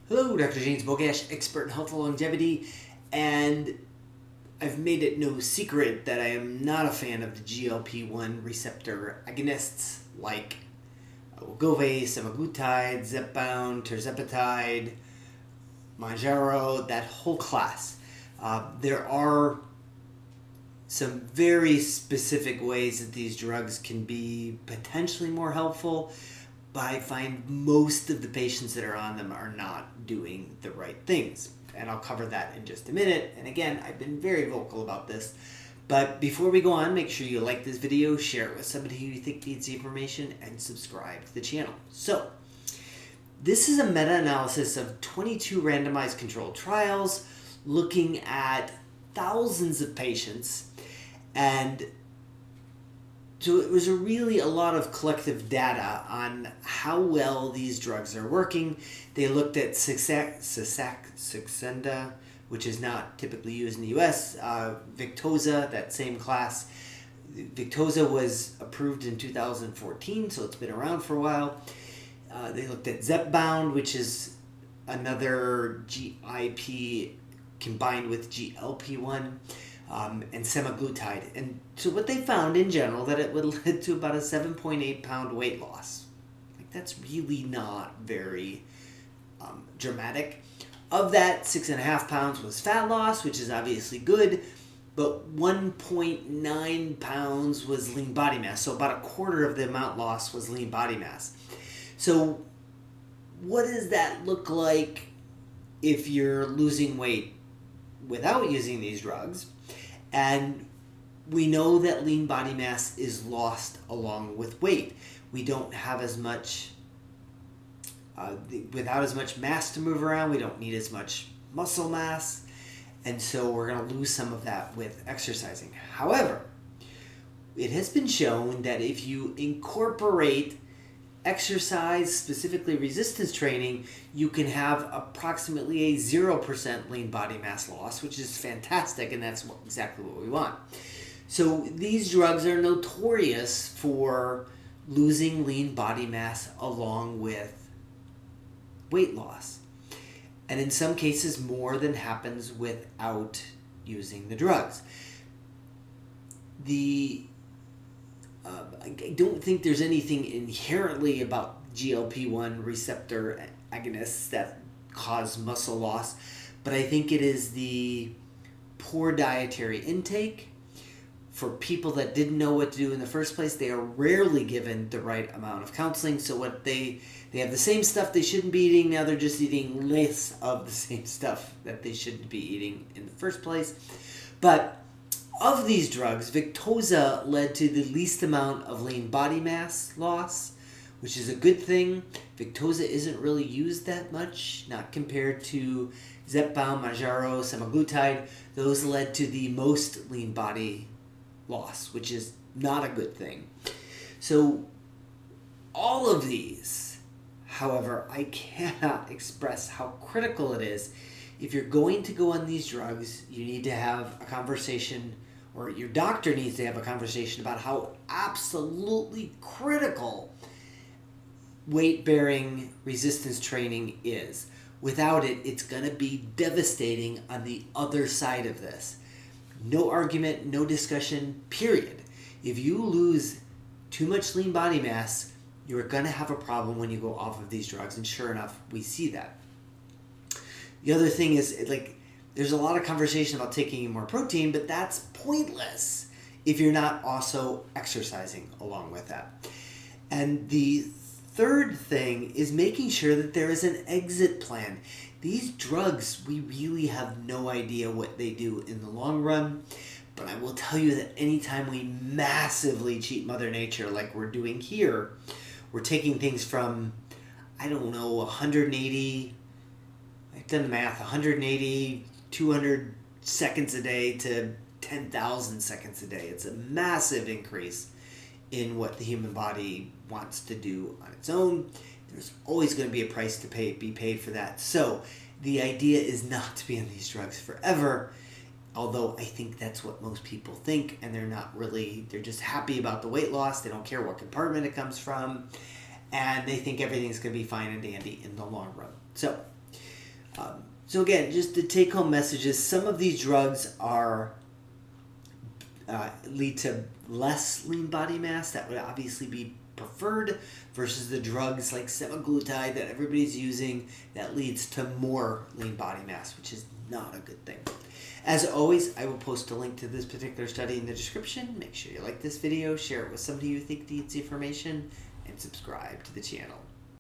Hello, Dr. James Bogash, expert in health and longevity, and I've made it no secret that I am not a fan of the GLP-1 receptor agonists like Wegovy, semaglutide, Zepbound, tirzepatide, Mounjaro, that whole class. There are some very specific ways that these drugs can be potentially more helpful, but I find most of the patients that are on them are not doing the right things. And I'll cover that in just a minute. And again, I've been very vocal about this. But before we go on, make sure you like this video, share it with somebody who you think needs the information, and subscribe to the channel. So, this is a meta-analysis of 22 randomized controlled trials looking at thousands of patients, and so it was really a lot of collective data on how well these drugs are working. They looked at Saxenda, which is not typically used in the US, Victoza, that same class. Victoza was approved in 2014, so it's been around for a while. They looked at Zepbound, which is another GIP combined with GLP-1. And semaglutide. And so what they found in general, that it would lead to about a 7.8 pound weight loss. Like, that's really not very dramatic. Of that, 6.5 pounds was fat loss, which is obviously good, but 1.9 pounds was lean body mass. So about a quarter of the amount lost was lean body mass. So what does that look like if you're losing weight without using these drugs? And we know that lean body mass is lost along with weight. We don't have as much, without as much mass to move around, we don't need as much muscle mass, and so we're going to lose some of that with exercising. However, it has been shown that if you incorporate exercise, specifically resistance training, you can have approximately a 0% lean body mass loss, which is fantastic, and that's exactly what we want. So these drugs are notorious for losing lean body mass along with weight loss, and in some cases more than happens without using the drugs. I don't think there's anything inherently about GLP-1 receptor agonists that cause muscle loss, but I think it is the poor dietary intake. For people that didn't know what to do in the first place, they are rarely given the right amount of counseling. So what they have the same stuff they shouldn't be eating, now they're just eating less of the same stuff that they shouldn't be eating in the first place. But of these drugs, Victoza led to the least amount of lean body mass loss, which is a good thing. Victoza isn't really used that much, not compared to Zepbound, Mounjaro, semaglutide. Those led to the most lean body loss, which is not a good thing. So all of these, however, I cannot express how critical it is. If you're going to go on these drugs, you need to have a conversation, or your doctor needs to have a conversation about how absolutely critical weight-bearing resistance training is. Without it, it's going to be devastating on the other side of this. No argument, no discussion, period. If you lose too much lean body mass, you're going to have a problem when you go off of these drugs, and sure enough, we see that. The other thing is, like, there's a lot of conversation about taking more protein, but that's pointless if you're not also exercising along with that. And the third thing is making sure that there is an exit plan. These drugs, we really have no idea what they do in the long run, but I will tell you that anytime we massively cheat Mother Nature like we're doing here, we're taking things from, 180, I've done the math, 180, 200 seconds a day to 10,000 seconds a day. It's a massive increase in what the human body wants to do on its own. There's always going to be a price to be paid for that. So the idea is not to be on these drugs forever, although I think that's what most people think, and they're just happy about the weight loss. They don't care what compartment it comes from, and they think everything's going to be fine and dandy in the long run. So So again, just the take-home message is some of these drugs are lead to less lean body mass. That would obviously be preferred versus the drugs like semaglutide that everybody's using that leads to more lean body mass, which is not a good thing. As always, I will post a link to this particular study in the description. Make sure you like this video, share it with somebody you think needs information, and subscribe to the channel.